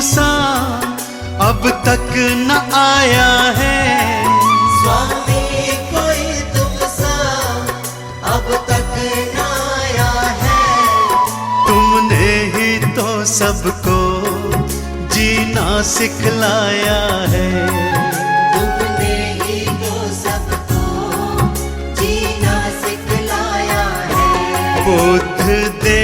सा अब तक न आया है। स्वामी कोई तुम सा अब तक न आया है। तुमने ही तो सबको जीना सिखलाया है। तुमने ही तो सबको जीना सिखलाया है। बुद्ध दे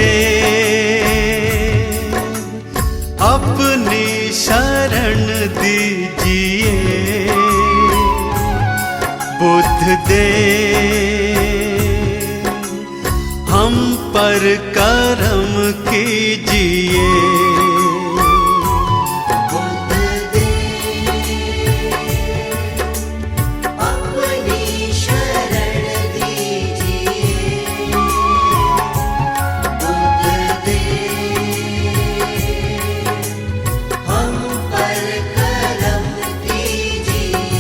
अपनी शरण दीजिए। बुद्ध दे हम पर करम कीजिए। बुद्ध दे अपनी शरण दीजिए। बुद्ध दे हम पर करम कीजिए।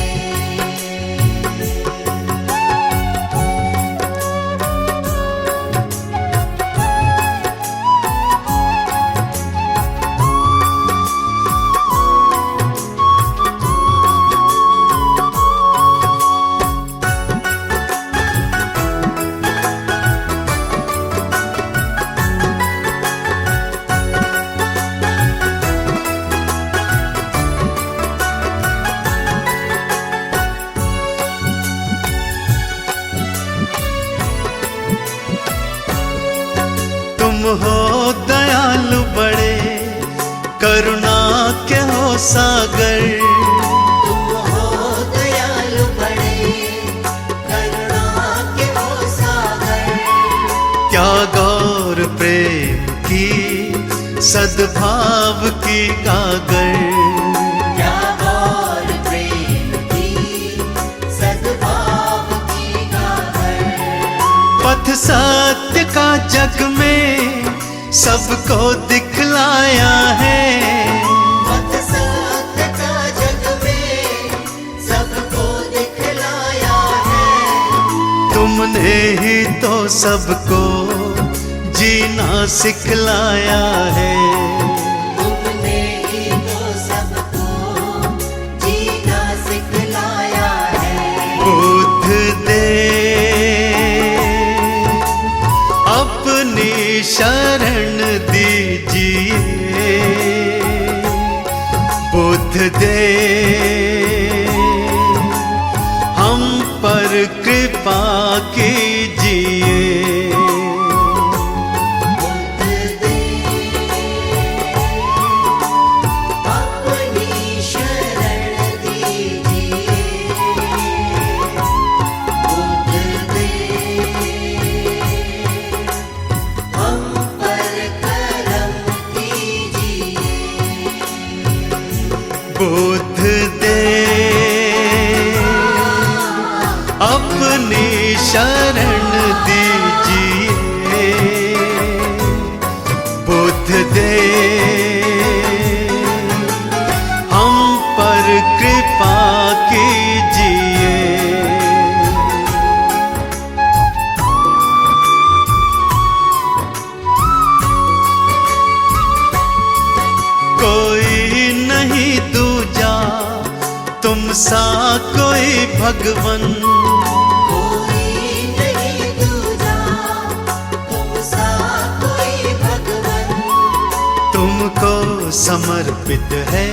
तुम हो दयालु बड़े करुणा के हो सागर। तुम हो दयालु बड़े करुणा के हो सागर। त्याग और प्रेम की सद्भाव की गागर। त्याग और प्रेम की सद्भाव की गागर। पथ सत्य का जग में सबको दिखलाया है। पथ सत्य का जग में सबको दिखलाया है। तुमने ही तो सबको जीना सिखलाया है। तुमने ही तो सबको जीना सिखलाया है। बुद्ध दे अपनी शरण दीजिए। बुद्ध दे हम पर कृपा कीजिए। बुद्ध दे अपनी शरण दीजिए। बुद्ध दे हम पर करम कीजिए। बुद्ध दे अपनी शरण दीजिए। बुद्ध दे हम पर कृपा कीजिए। कोई नहीं दूजा तुम सा कोई भगवन। कोई नहीं दूजा तुम सा कोई भगवन। तुमको समर्पित है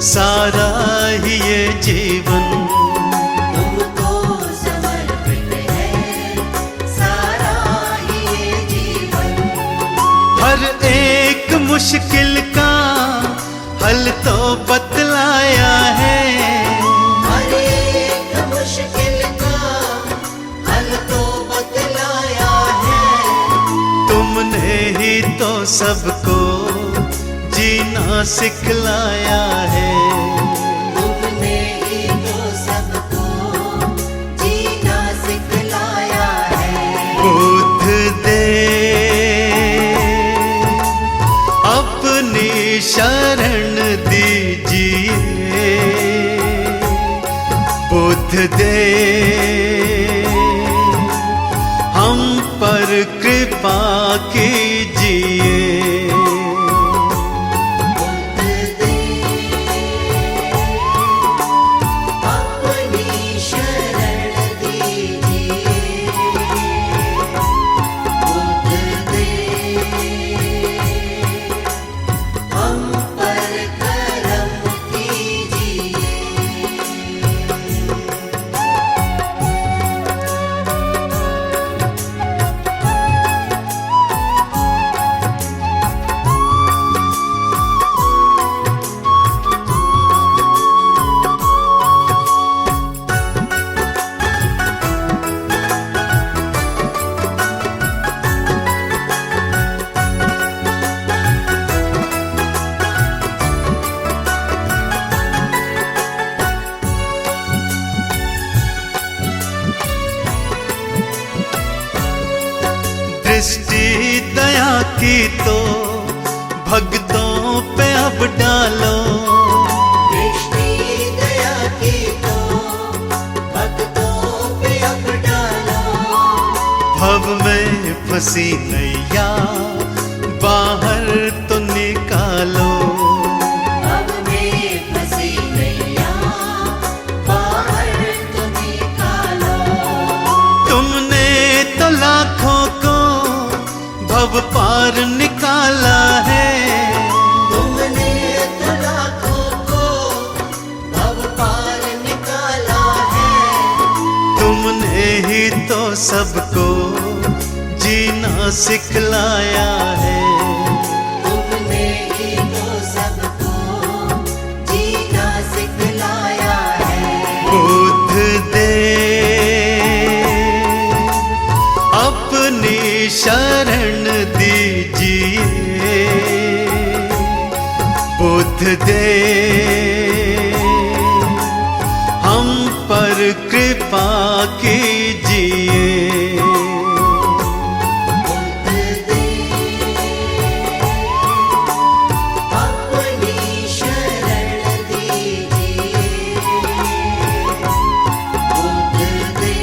सारा ही ये जीवन। तुमको समर्पित है सारा ही ये जीवन। हर एक मुश्किल का हल तो बतलाया है। हर एक मुश्किल का हल तो बतलाया है। तुमने ही तो सबको जीना सिखलाया है। तुमने ही तो सबको जीना सिखलाया है। बुद्ध दे अपनी शरण दीजिए। बुद्ध दे हम पर कृपा कीजिए। बुद्ध की तो भक्तों पे अब डालो, दृष्टि दया की तो भक्तों पे अब डालो। भव में फंसी नैया बाहर तो निकालो, भव में फंसी नैया बाहर तो निकालो। तुमने तो लाखों को भव पार निकाला है, तुमने तो लाखों को भव पार निकाला है। तुमने ही तो सबको जीना सिखलाया है, तुमने ही तो सबको जीना सिखलाया है। बुद्ध दे अपनी शरण दीजिए, बुद्ध दे हम पर कृपा कीजिए। बुद्ध दे अपनी शरण दीजिए, बुद्ध दे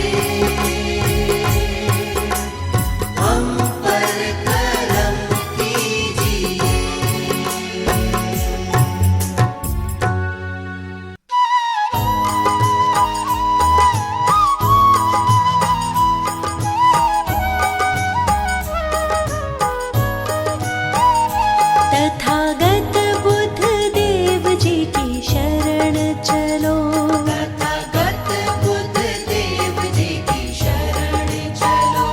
हम पर करम कीजिए। तथागत बुद्ध देव जी की शरण चलो, तथागत बुद्ध देव जी की शरण चलो।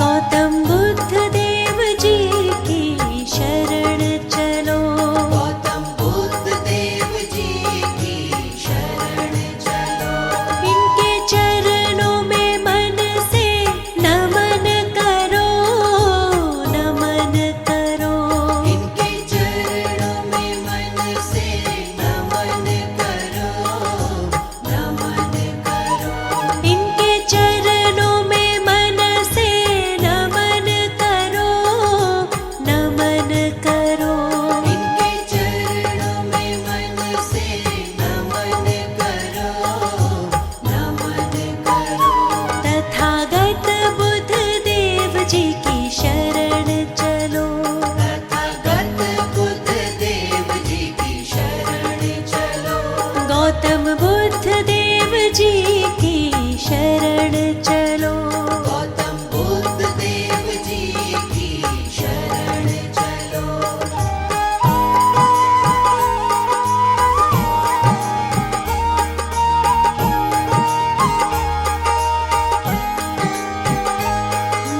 गौतम बुद्ध देव जी की शरण चलो। गौतम बुद्ध देव जी की शरण चलो। इनके चरणों में मन से नमन करो, नमन करो। इनके चरणों में मन से नमन करो, नमन करो। इनके चरणों में मन से नमन करो, नमन करो। इनके चरणों में मन से नमन करो, नमन करो। तथागत बुद्ध देव जी की शरण चलो, तथागत बुद्ध देव जी की शरण चलो। गौतम बुद्ध देव जी की शरण चलो। गौतम बुद्ध देव जी की शरण चलो।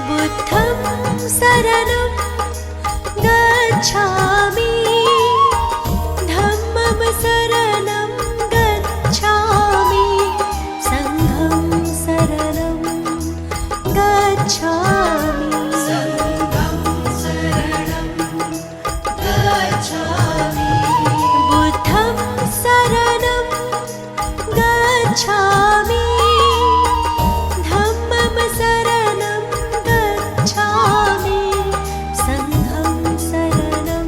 बुद्धं शरणं गच्छामि, धम्मं शरणं गच्छामि, संघं शरणं गच्छामि। संघं शरणं गच्छामि। बुद्धं शरणं गच्छामि, धम्मं शरणं गच्छामि, संघं शरणं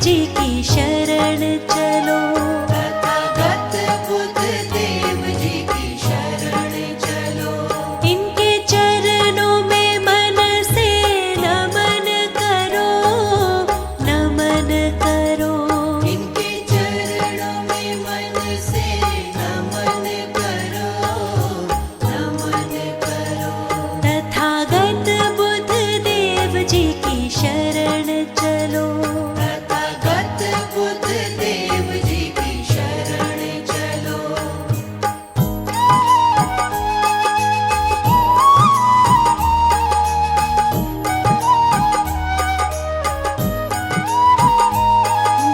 जी की शरण चलो। तथागत बुद्ध देव जी की शरण चलो। इनके चरणों में मन से नमन करो, नमन करो। इनके चरणों में मन से नमन करो, नमन करो। तथागत बुद्ध देव जी की शरण चलो। तथागत बुद्ध देव जी की शरण चलो।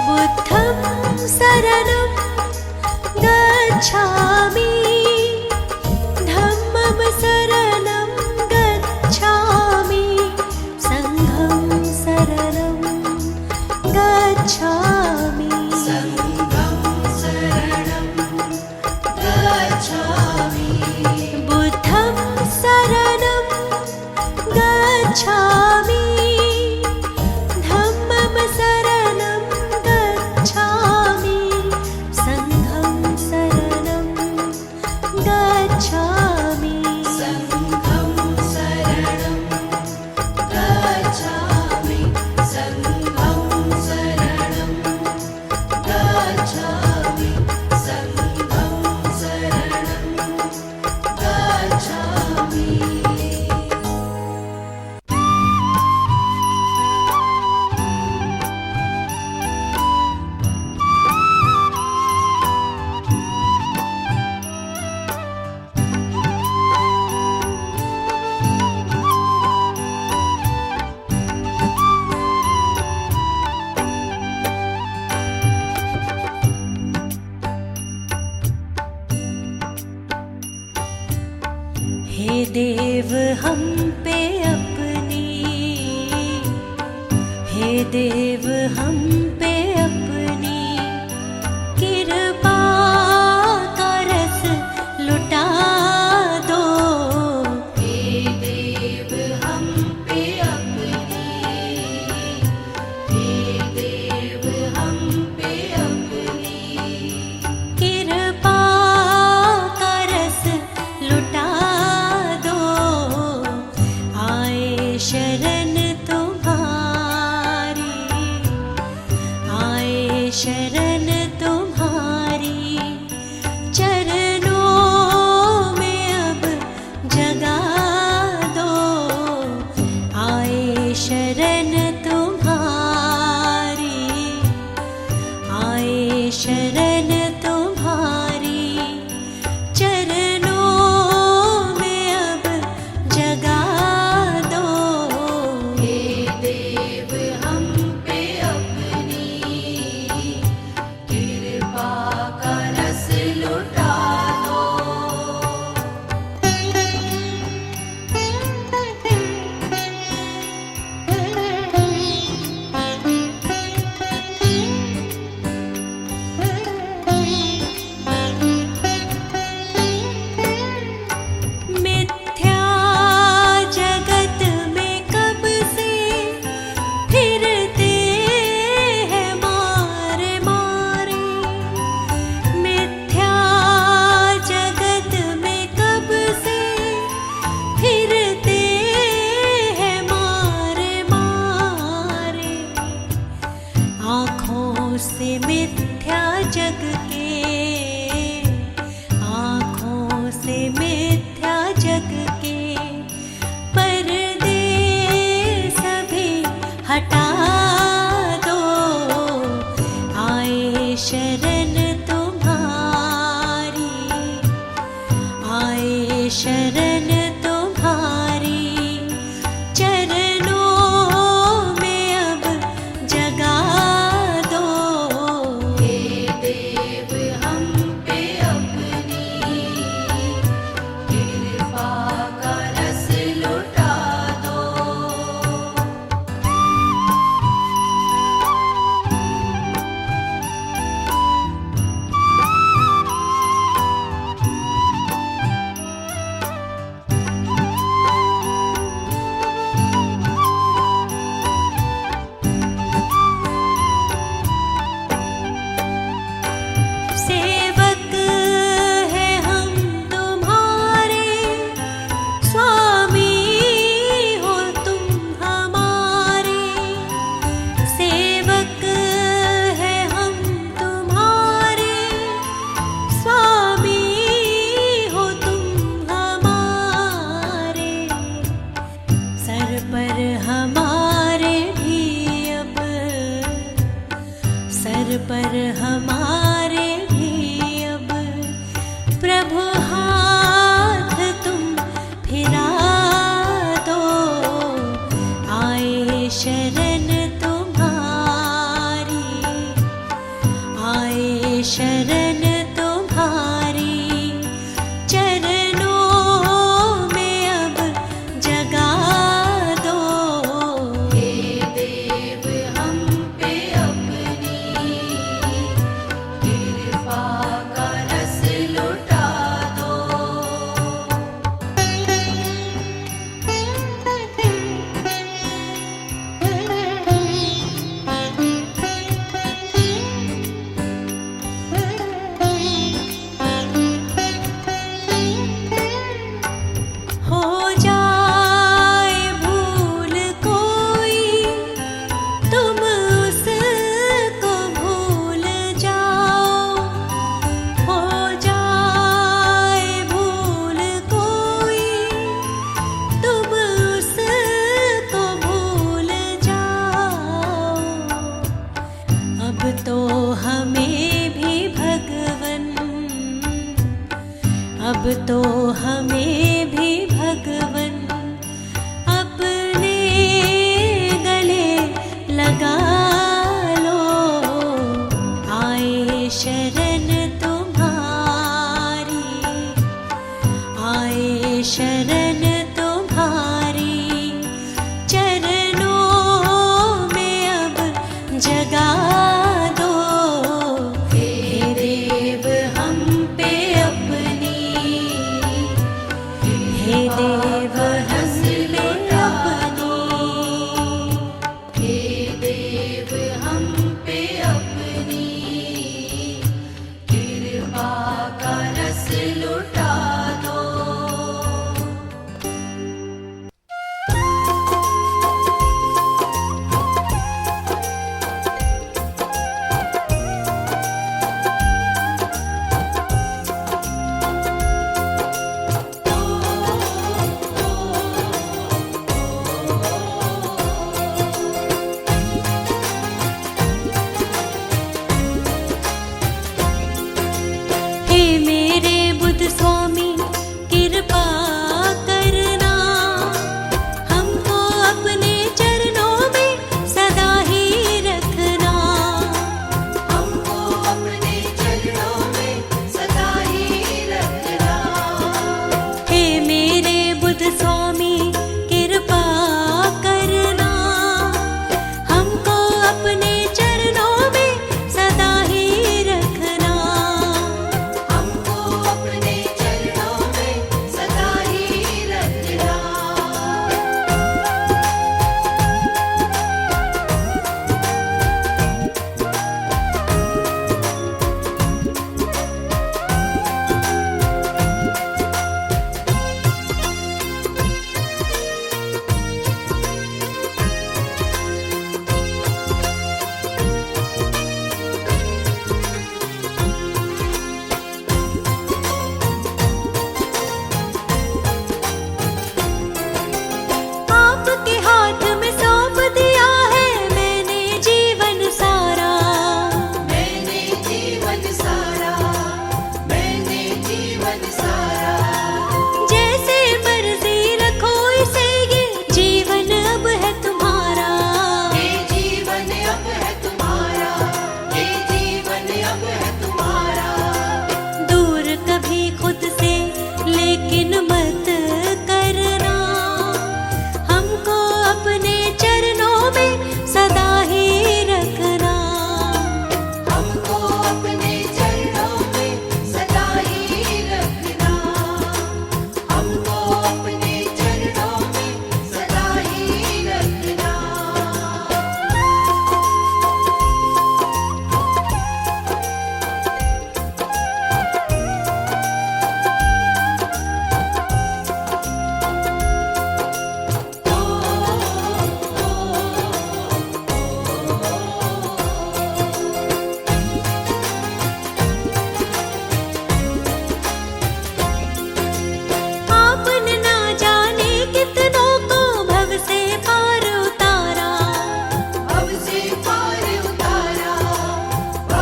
बुद्धं शरणं गच्छामि, धम्मं शरणं गच्छामि, संघं शरणं गच्छामि। संघं शरणं गच्छामि। बुद्धं शरणं गच्छामि, धम्मं शरणं गच्छामि, संघं शरणं गच्छामि। संघं शरणं गच्छामि। संघं शरणं गच्छामि। संघं शरणं गच्छामि। हे देव हम पे अपनी, हे देव हम पे अपनी कृपा का रस लुटा दो। हे देव हम पे अपनी, हे देव हम पे अपनी कृपा का रस लुटा दो। आए शरण तुम्हारी, आए शरण तुम्हारी, चरणों में अब जगा दो। आए शरण तुम्हारी, आए शरण तुम्हारी, चरणों में अब जगा दो। हे देव हम पे अपनी कृपा का रस लुटा दो। मिथ्या जगत में कब से फिरते हैं मारे मारे। मिथ्या जगत में कब से फिरते हैं मारे मारे। आँखों से मिथ्या जग के, आँखों से मिथ्या जग के पर्दे सभी हटा दो। आए शरण तुम्हारी, आए शरण तुम्हारी, चरणों में अब जगा दो। हे देव हम पे अपनी कृपा का रस लुटा दो। सर पर हमारे भी अब प्रभु हाथ तुम फिरा दो, आए शरण तुम्हारी, आए शरण तुम्हारी, चरणों में अब जगा दो। हे देव हम पे अपनी कृपा का रस लुटा दो। हो जाए भूल कोई तुम उसको भूल जाओ, हो जाए भूल कोई तुम उसको भूल जाओ। अब तो हमें भी भगवन, अब तो हमें भी भगवन अपने गले लगा लो, आए शरण तुम्हारी, आए शरण तुम्हारी, चरणों में अब जगा दो। हे देव हम पे अपनी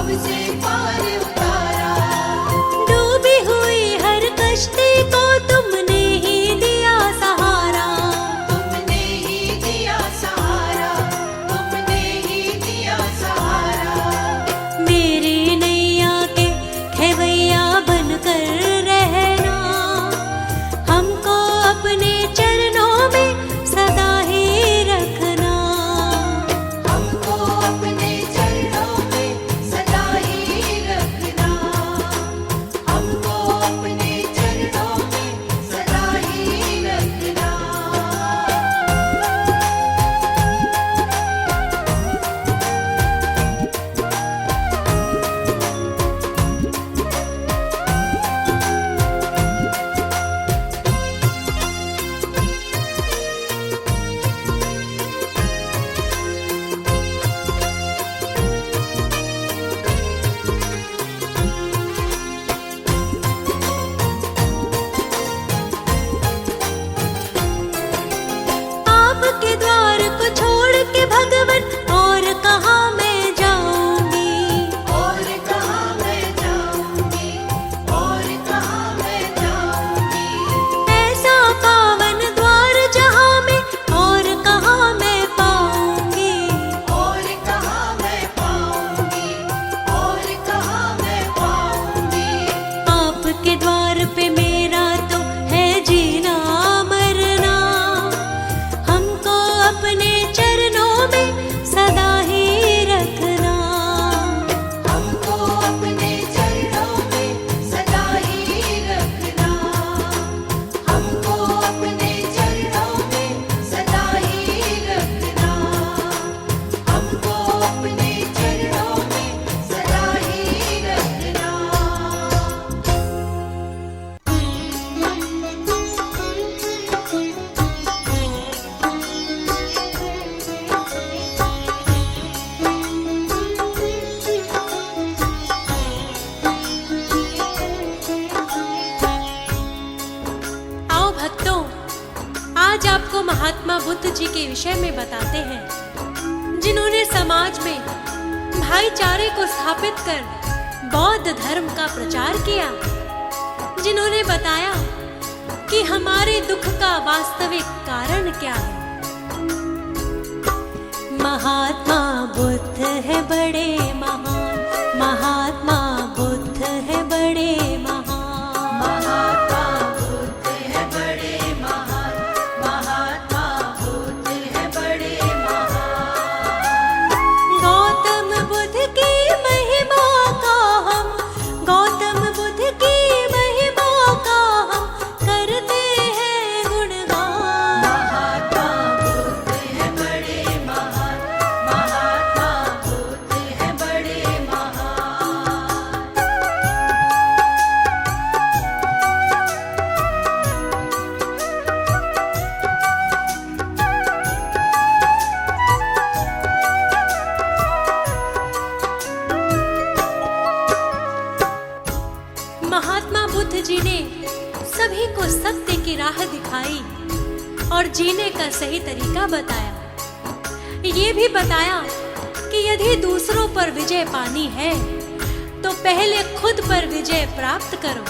भव से पार उतारा। डूबी हुई हर कश्ती को तुमने ही दिया सहारा। तुमने ही दिया सहारा, तुमने ही दिया सहारा। मेरी नैया के खेवैया बनकर रहना, हमको अपने चरणों में सदा ही रखना। हमको अपने चरणों में सदा ही रखना। हमको अपने चरणों में सदा ही रखना। आपके द्वार को छोड़ के भगवन और कहाँ मैं जाऊंगी। और कहाँ मैं जाऊंगी, और कहाँ मैं जाऊंगी। ऐसा पावन द्वार जहाँ में और कहाँ मैं पाऊंगी। और कहाँ मैं पाऊंगी, और कहाँ मैं पाऊंगी। आपके द्वार पे मेरा तो है जीना मरना, हमको अपने चरणों में सदा ही रखना। हमको अपने चरणों में सदा ही रखना। हमको अपने चरणों में सदा ही रखना। हमको अपने चरणों में सदा ही रखना। आओ भक्तों, आज आपको महात्मा बुद्ध जी के विषय में बताते हैं, जिन्होंने समाज में भाईचारे को स्थापित कर बौद्ध धर्म का प्रचार किया। जिन्होंने बताया कि हमारे दुख का वास्तविक कारण क्या है। महात्मा बुद्ध है बड़े महान, महात्मा बुद्ध है बड़े महान। महात्मा बुद्ध है बड़े महान। महात्मा बुद्ध है बड़े महान। गौतम बुद्ध की महिमा का हम, गौतम बुद्ध की महिमा का हम करते हैं गुणगान। महात्मा बुद्ध है बड़े महान। महात्मा बुद्ध है बड़े महान। महात्मा बुद्ध जी ने सभी को सत्य की राह दिखाई और जीने का सही तरीका बताया। ये भी बताया कि यदि दूसरों पर विजय पानी है तो पहले खुद पर विजय प्राप्त करो।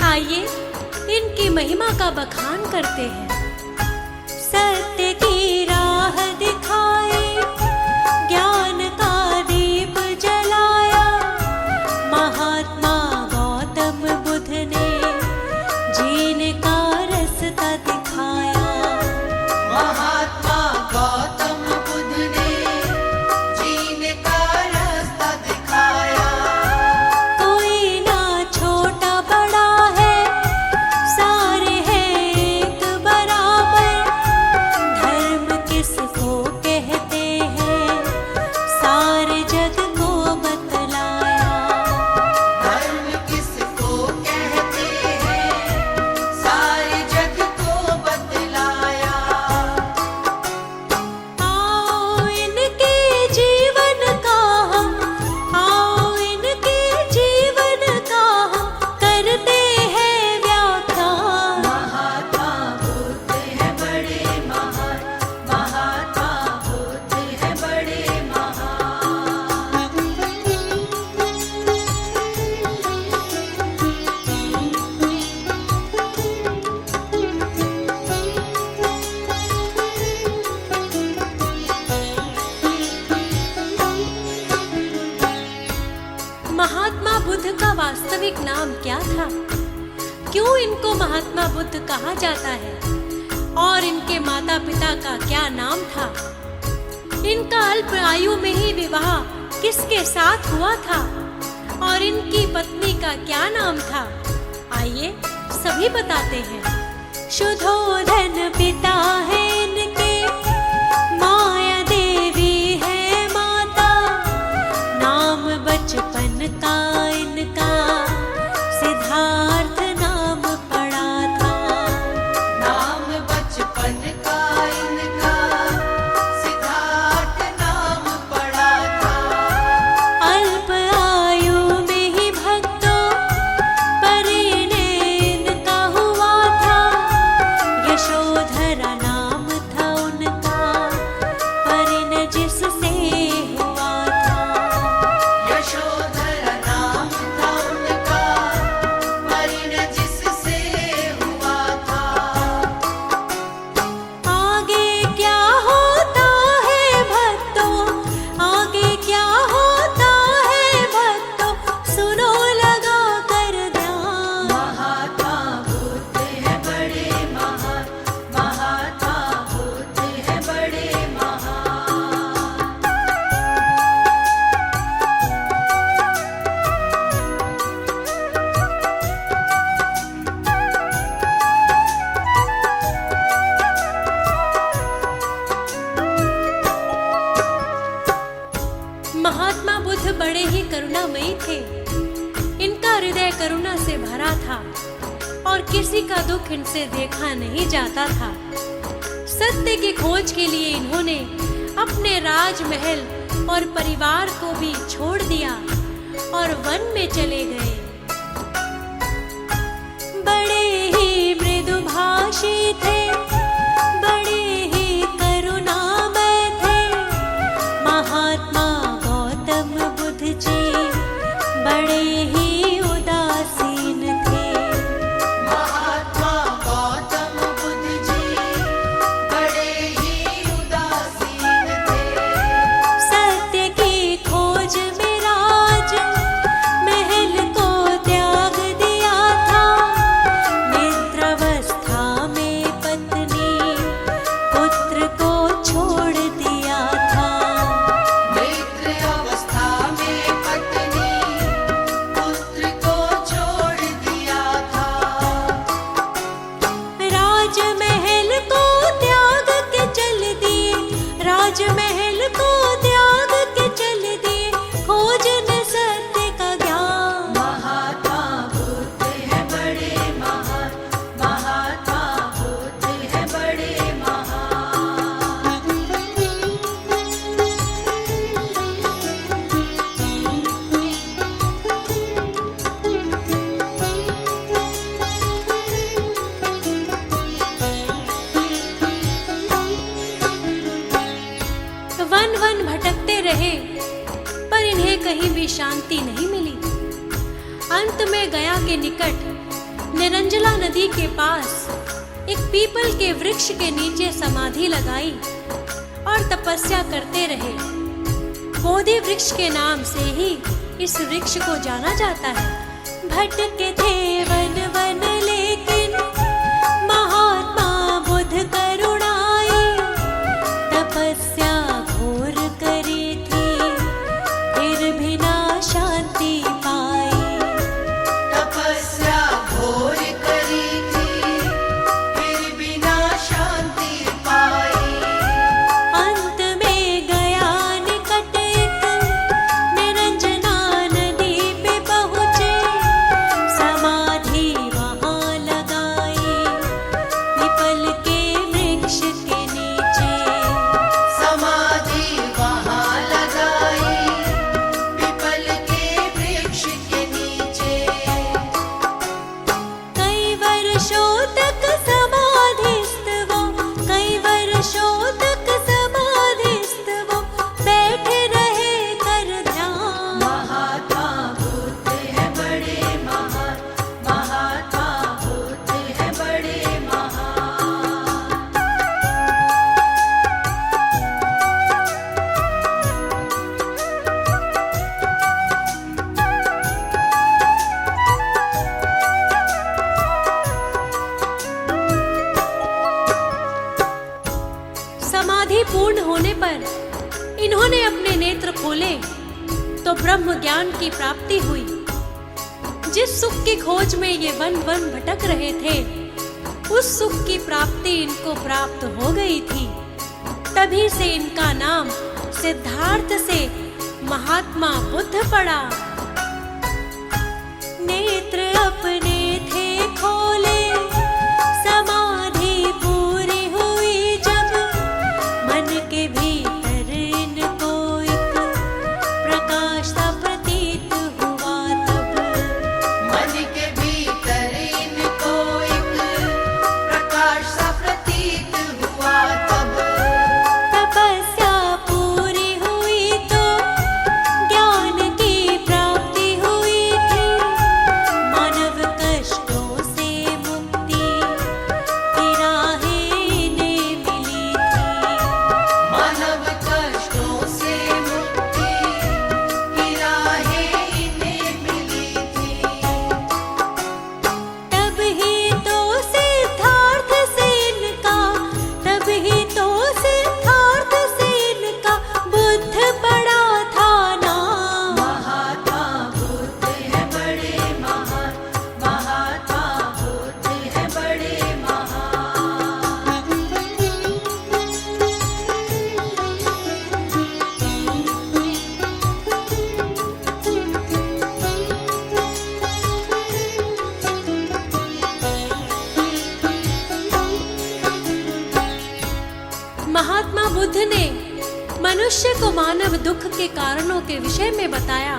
आइए इनकी महिमा का बखान करते हैं। सत्य की राह दिखाई, ज्ञान का दीप जलाया, महात्मा गौतम बुद्ध ने जीने का रास्ता दिखाया। महात्मा गौतम बुद्ध ने जीने का रास्ता दिखाया। कोई ना छोटा बड़ा है, सारे हैं एक बराबर। धर्म किसको कहते महात्मा बुद्ध का वास्तविक नाम क्या था? क्यों इनको महात्मा बुद्ध कहा जाता है? और इनके माता पिता का क्या नाम था? इनका अल्प आयु में ही विवाह किसके साथ हुआ था? और इनकी पत्नी का क्या नाम था? आइए सभी बताते हैं। शुद्धोधन पिता है इनके, माया देवी है माता, नाम बचपन का इनका सिद्धार्थ नाम पड़ा था। नाम बचपन का इनका सिद्धार्थ नाम पड़ा था। अल्प आयु में ही भक्तों परिणय इनका हुआ था। यशोधरा नाम था उनका, परिणय जिससे हुआ था। यशोधरा नाम था उनका, परिणय जिससे हुआ था। आगे क्या होता है भक्तों, आगे क्या होता है भक्तों, सुनो लगा कर ध्यान। महात्मा बुद्ध है बड़े महान, महात्मा बुद्ध है बड़े महान। महात्मा बुद्ध बड़े ही करुणामयी थे। इनका हृदय करुणा से भरा था और किसी का दुख इनसे देखा नहीं जाता था। सत्य की खोज के लिए इन्होंने अपने राजमहल और परिवार को भी छोड़ दिया और वन में चले गए। बड़े ही मृदुभाषी थे, बड़े ही करुणामय थे महात्मा गौतम बुद्ध जी, बड़े ही उदासीन थे। महात्मा गौतम बुद्ध जी बड़े ही उदासीन थे। सत्य की खोज में राज महल को त्याग दिया था। निद्रावस्था में पत्नी पुत्र को छोड़ दिया था। मित्र अवस्था में पत्नी पुत्र को छोड़ दिया था। राजमहल को त्याग के चल दिए, राजमहल को त्याग के चल दिए, खोजने सत्य का ज्ञान। महात्मा बुद्ध है बड़े महान, महात्मा बुद्ध है बड़े महान। वन वन भटकते रहे पर इन्हें कहीं भी शांति नहीं मिली। अंत में गया के निकट निरंजला नदी के पास एक पीपल के वृक्ष के नीचे समाधि लगाई और तपस्या करते रहे। बोधि वृक्ष के नाम से ही इस वृक्ष को जाना जाता है। भटके थे वन वन लेकिन महात्मा बुद्ध करुणाई, तपस्या घोर करी थी फिर भी ना शांति पाई। तपस्या घोर करी थी फिर भी ना शांति पाई। अंत में गया निकट एक निरंजना नदी पे पहुँचे, समाधि ब्रह्म ज्ञान की प्राप्ति हुई। जिस सुख की खोज में ये वन वन भटक रहे थे, उस सुख की प्राप्ति इनको प्राप्त हो गई थी। तभी से इनका नाम सिद्धार्थ से महात्मा बुद्ध पड़ा। नेत्र अपने थे खोले, समाधि पूरी हुई जब, मन के भीतर इनको एक प्रकाश सा प्रतीत हुआ तब। मन के भीतर इनको एक प्रकाश सा प्रतीत हुआ तब। तपस्या पूरी हुई तो ज्ञान की प्राप्ति हुई थी। मानव कष्टों से मुक्ति की राहें इन्हें मिली थी। मानव कष्टों से मुक्ति की राहें इन्हें मिली थी। तब ही तो सिद्धार्थ से इनका, तब ही तो सिद्धार्थ से इनका बुद्ध पड़ा था नाम। महात्मा बुद्ध है बड़े महान, महात्मा बुद्ध है बड़े महान। महात्मा बुद्ध ने मनुष्य को मानव दुख के कारणों के विषय में बताया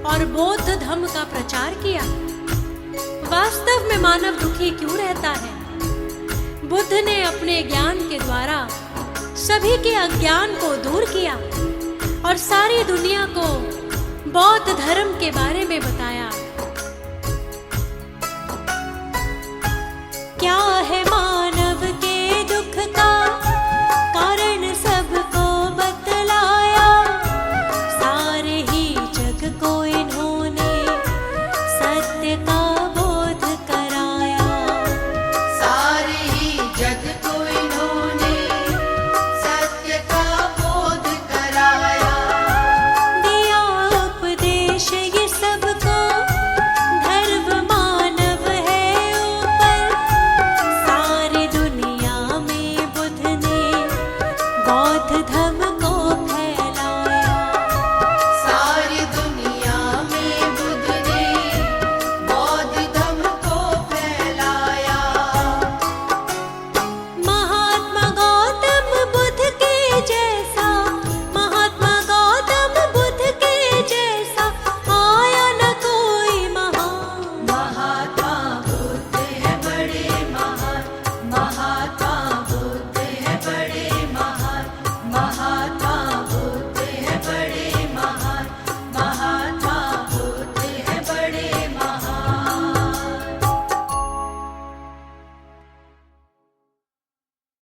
और बौद्ध धर्म का प्रचार किया। वास्तव में मानव दुखी क्यों रहता है? बुद्ध ने अपने ज्ञान के द्वारा सभी के अज्ञान को दूर किया और सारी दुनिया को बौद्ध धर्म के बारे में बताया।